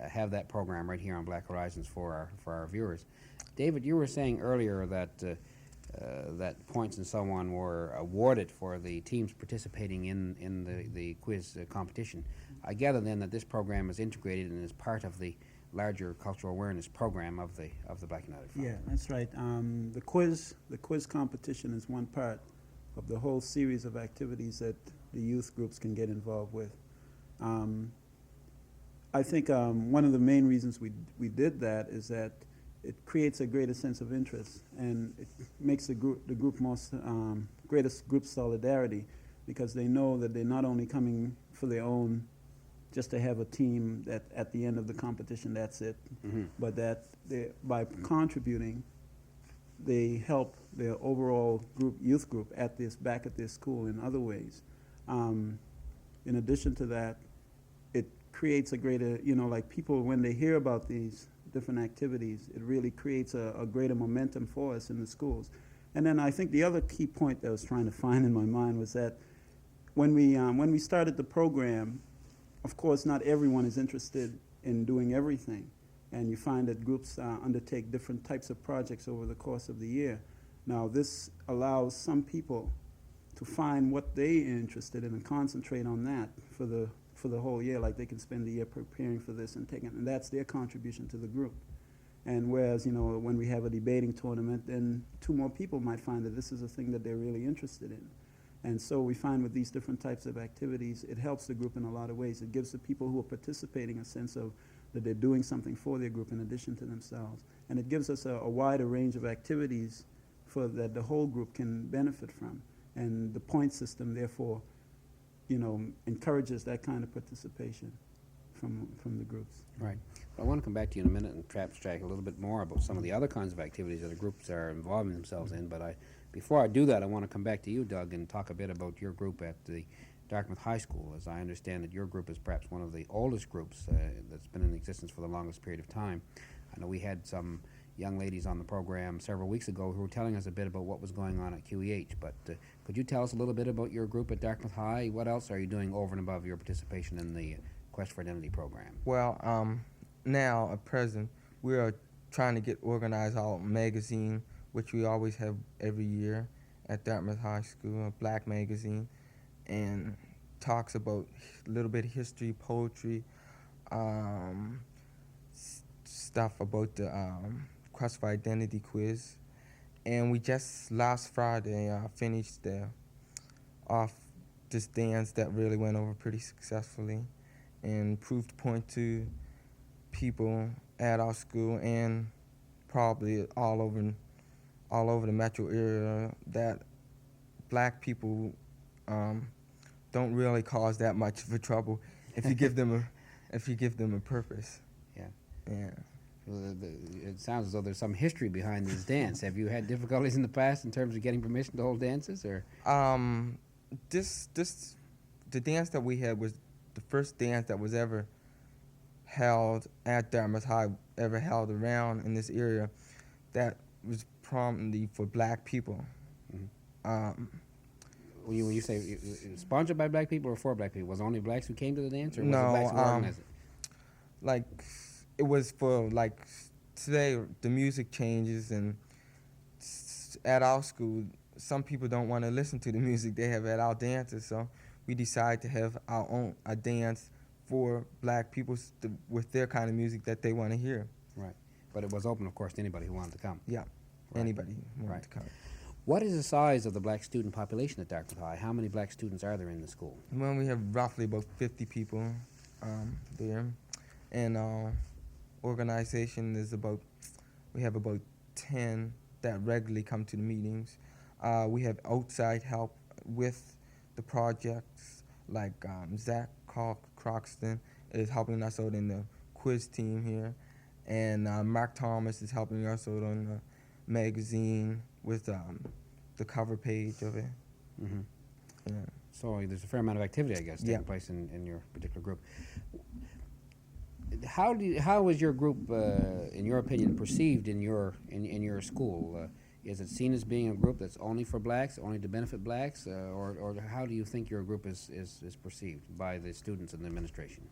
have that program right here on Black Horizons for our viewers. David, you were saying earlier that that points and so on were awarded for the teams participating in the quiz competition. I gather then that this program is integrated and is part of the larger cultural awareness program of the Black United Front. Yeah, that's right. The quiz competition is one part of the whole series of activities that the youth groups can get involved with. I think one of the main reasons we did that is that it creates a greater sense of interest, and it makes the group most greatest group solidarity, because they know that they're not only coming for their own, just to have a team that at the end of the competition that's it, but that by contributing, they help their overall youth group back at their school in other ways. In addition to that, it creates a greater, like people, when they hear about these different activities, it really creates a greater momentum for us in the schools. And then I think the other key point that I was trying to find in my mind was that when we started the program, of course, not everyone is interested in doing everything. And you find that groups undertake different types of projects over the course of the year. Now, this allows some people to find what they're interested in and concentrate on that for the whole year. Like they can spend the year preparing for this and that's their contribution to the group. And whereas, when we have a debating tournament, then 2 more people might find that this is a thing that they're really interested in. And so we find with these different types of activities, it helps the group in a lot of ways. It gives the people who are participating a sense of that they're doing something for their group in addition to themselves. And it gives us a wider range of activities that the whole group can benefit from. And the point system, therefore, encourages that kind of participation from the groups. Right. Well, I want to come back to you in a minute and abstract a little bit more about some of the other kinds of activities that the groups are involving themselves in. But before I do that, I want to come back to you, Doug, and talk a bit about your group at the Dartmouth High School. As I understand that your group is perhaps one of the oldest groups that's been in existence for the longest period of time. I know we had some young ladies on the program several weeks ago who were telling us a bit about what was going on at QEH. But could you tell us a little bit about your group at Dartmouth High? What else are you doing over and above your participation in the Quest for Identity program? Well, now at present, we are trying to get organized our magazine, which we always have every year at Dartmouth High School, a black magazine, and talks about a little bit of history, poetry, stuff about the Quest for Identity quiz. And we just last Friday finished off this dance that really went over pretty successfully and proved to point to people at our school and probably all over the metro area that black people don't really cause that much of a trouble if you give them a purpose. Yeah. Yeah. It sounds as though there's some history behind this dance. Have you had difficulties in the past in terms of getting permission to hold dances, or? The dance that we had was the first dance that was ever held at Dartmouth High, ever held around in this area, that was prominently for black people. Mm-hmm. When you say sponsored by black people or for black people, was it only blacks who came to the dance, or was it blacks who organized it? Like, it was for, like, today the music changes, and at our school, some people don't want to listen to the music they have at our dances, so we decided to have a dance for black people with their kind of music that they want to hear. Right. But it was open, of course, to anybody who wanted to come. Yeah, Right. anybody wanted Right. to come. What is the size of the black student population at Dartmouth High? How many black students are there in the school? Well, we have roughly about 50 people there, and organization is we have about 10 that regularly come to the meetings. We have outside help with the projects, like Zach Croxton is helping us out in the quiz team here, and Mark Thomas is helping us out on the magazine with the cover page of it. Mm-hmm. Yeah. So there's a fair amount of activity, I guess, taking Yeah. place in your particular group. How is your group, in your opinion, perceived in your school? Is it seen as being a group that's only for blacks, only to benefit blacks, or how do you think your group is perceived by the students and the administration?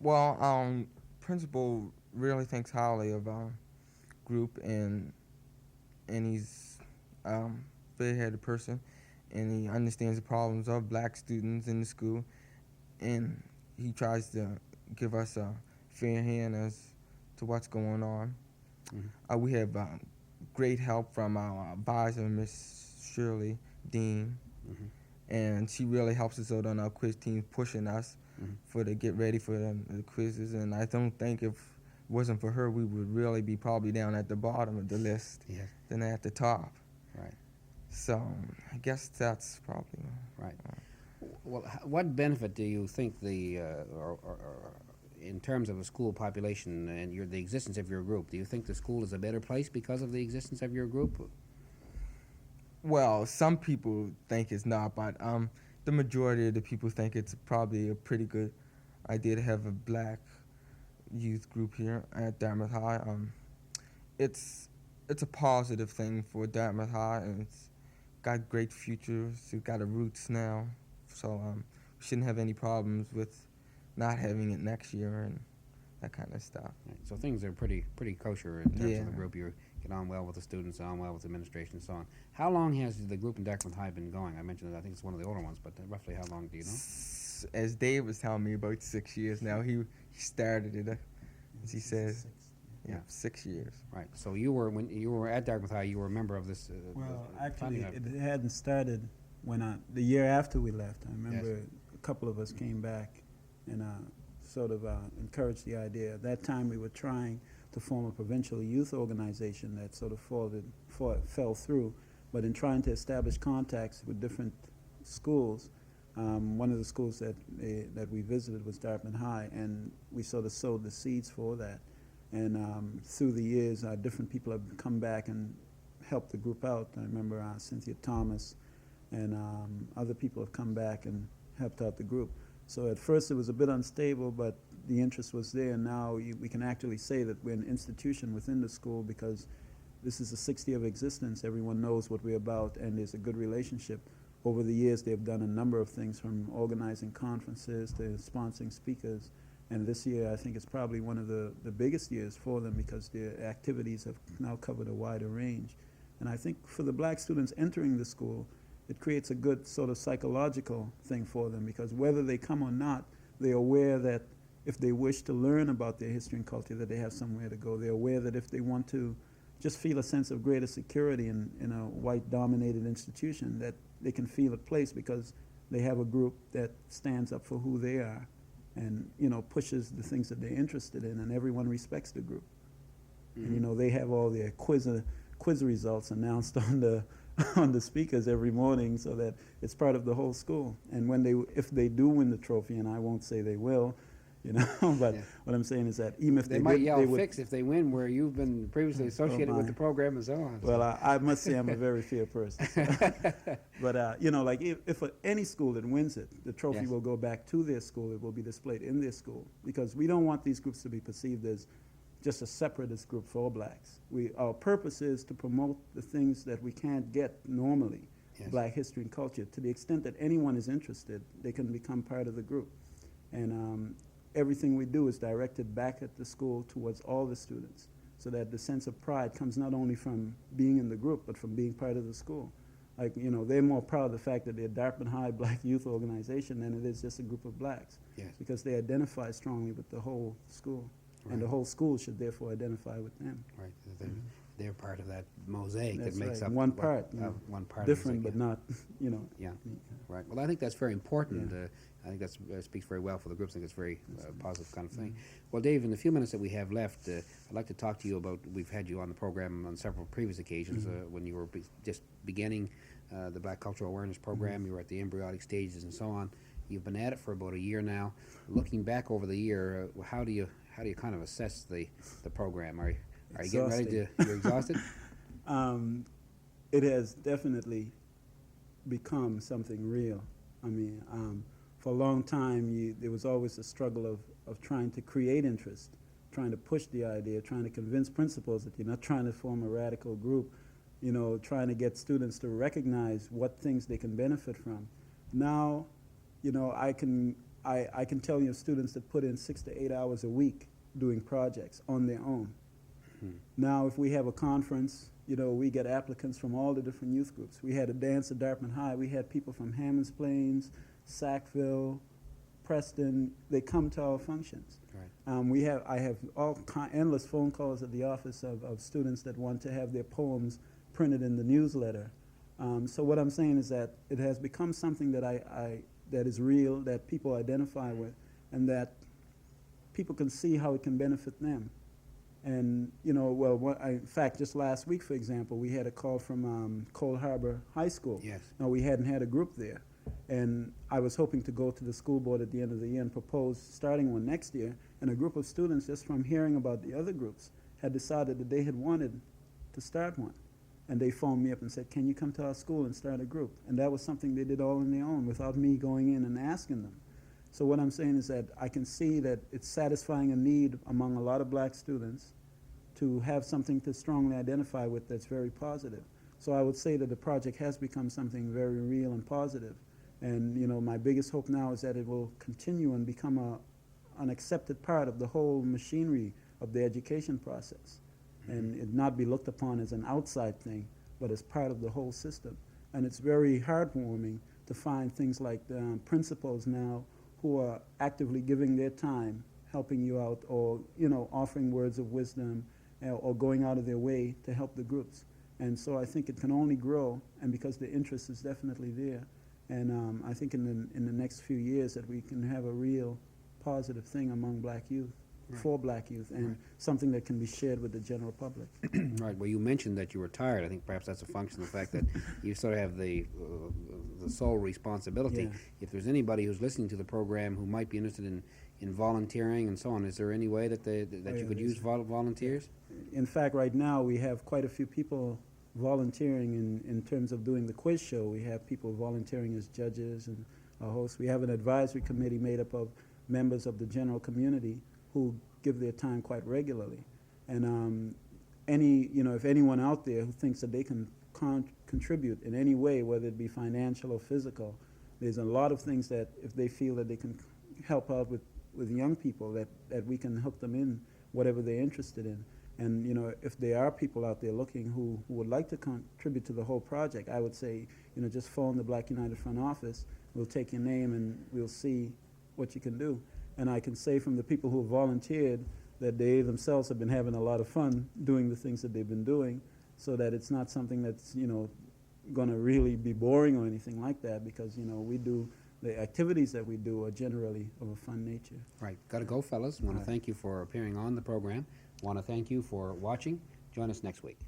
Well, principal really thinks highly of our group, and he's a very-headed person, and he understands the problems of black students in the school, and he tries to give us a fair hand as to what's going on. Mm-hmm. We have great help from our advisor, Miss Shirley Dean, Mm-hmm. and she really helps us out on our quiz team, pushing us Mm-hmm. to get ready for the quizzes. And I don't think if it wasn't for her, we would really be probably down at the bottom of the list Yes. than at the top. Right. So I guess that's probably Right. Well, what benefit do you think or in terms of the school population and the existence of your group, do you think the school is a better place because of the existence of your group? Well, some people think it's not, but the majority of the people think it's probably a pretty good idea to have a black youth group here at Dartmouth High. It's a positive thing for Dartmouth High, and it's got great futures. It's got roots now, so we shouldn't have any problems with not having it next year and that kind of stuff. Right. So things are pretty kosher in terms of the Yeah. group. You get on well with the students, on well with the administration, and so on. How long has the group in Dartmouth High been going? I mentioned that I think it's one of the older ones, but roughly how long do you know? As Dave was telling me, about 6 years now. He started it, as he says. Yeah, 6 years. Right. So when you were at Dartmouth High, you were a member of this. Well, the actually, founding it hadn't started the year after we left. I remember a couple of us came back and sort of encouraged the idea. At that time, we were trying to form a provincial youth organization that sort of fell through. But in trying to establish contacts with different schools, one of the schools that we visited was Dartmouth High, and we sort of sowed the seeds for that. And through the years, different people have come back and helped the group out. I remember Cynthia Thomas and other people have come back and helped out the group. So at first it was a bit unstable, but the interest was there. Now we can actually say that we're an institution within the school because this is the 6th year of existence. Everyone knows what we're about, and there's a good relationship. Over the years, they've done a number of things, from organizing conferences to sponsoring speakers. And this year, I think it's probably one of the biggest years for them because their activities have now covered a wider range. And I think for the black students entering the school, it creates a good sort of psychological thing for them, because whether they come or not, they're aware that if they wish to learn about their history and culture, that they have somewhere to go. They're aware that if they want to just feel a sense of greater security in a white-dominated institution, that they can feel at place because they have a group that stands up for who they are and, you know, pushes the things that they're interested in, and everyone respects the group. Mm-hmm. And, you know, they have all their quiz results announced on the speakers every morning, so that it's part of the whole school. And if they do win the trophy, and I won't say they will, you know, but what I'm saying is that even if they might yell fix if they win, where you've been previously associated with the program and so on. Well, I must say I'm a very fair person. So. But, you know, like if any school that wins it, the trophy will go back to their school. It will be displayed in their school, because we don't want these groups to be perceived as just a separatist group for all blacks. Our purpose is to promote the things that we can't get normally, black history and culture. To the extent that anyone is interested, they can become part of the group. And everything we do is directed back at the school towards all the students, so that the sense of pride comes not only from being in the group, but from being part of the school. Like, you know, they're more proud of the fact that they're Dartmouth High Black Youth Organization than it is just a group of blacks, because they identify strongly with the whole school. Right. And the whole school should therefore identify with them. Right. They're part of that mosaic that makes up one part. One part. Different, but not, you know. Yeah. Right. Well, I think that's very important. I think that speaks very well for the groups. I think it's a very positive kind of thing. Well, Dave, in the few minutes that we have left, I'd like to talk to you about, we've had you on the program on several previous occasions when you were just beginning the Black Cultural Awareness Program. You were at the embryonic stages and so on. You've been at it for about a year now. Looking back over the year, how do you kind of assess the program? Are you getting ready to? You're exhausted? It has definitely become something real. I mean, for a long time, there was always a struggle of trying to create interest, trying to push the idea, trying to convince principals that you're not trying to form a radical group, you know, trying to get students to recognize what things they can benefit from. Now, you know, I can tell you students that put in 6 to 8 hours a week doing projects on their own. Now, if we have a conference, you know, we get applicants from all the different youth groups. We had a dance at Dartmouth High. We had people from Hamid's Plains, Sackville, Preston. They come to our functions. Right. I have endless phone calls at the office of students that want to have their poems printed in the newsletter. So what I'm saying is that it has become something that that is real, that people identify with, and that people can see how it can benefit them. And, you know, well, in fact, just last week, for example, we had a call from Cold Harbor High School. Yes. Now, we hadn't had a group there. And I was hoping to go to the school board at the end of the year and propose starting one next year. And a group of students, just from hearing about the other groups, had decided that they had wanted to start one. And they phoned me up and said, can you come to our school and start a group? And that was something they did all on their own without me going in and asking them. So what I'm saying is that I can see that it's satisfying a need among a lot of black students to have something to strongly identify with that's very positive. So I would say that the project has become something very real and positive. And, you know, my biggest hope now is that it will continue and become an accepted part of the whole machinery of the education process, and it not be looked upon as an outside thing, but as part of the whole system. And it's very heartwarming to find things like principals now who are actively giving their time, helping you out, or, you know, offering words of wisdom, or going out of their way to help the groups. And so I think it can only grow, and because the interest is definitely there. And I think in the next few years that we can have a real positive thing among black youth, for black youth, and something that can be shared with the general public. Right. Well, you mentioned that you were tired. I think perhaps that's a function of the fact that you sort of have the sole responsibility. If there's anybody who's listening to the program who might be interested in volunteering and so on, is there any way that you could use volunteers? In fact, right now we have quite a few people volunteering in terms of doing the quiz show. We have people volunteering as judges and hosts. We have an advisory committee made up of members of the general community who give their time quite regularly. And if anyone out there who thinks that they can contribute in any way, whether it be financial or physical, there's a lot of things that if they feel that they can help out with young people, that we can hook them in whatever they're interested in. And if there are people out there looking who would like to contribute to the whole project, I would say, just phone the Black United Front office. We'll take your name and we'll see what you can do. And I can say from the people who have volunteered that they themselves have been having a lot of fun doing the things that they've been doing, so that it's not something that's going to really be boring or anything like that, because the activities that we do are generally of a fun nature. Right. Got to go, fellas. Want to thank you for appearing on the program. Want to thank you for watching. Join us next week.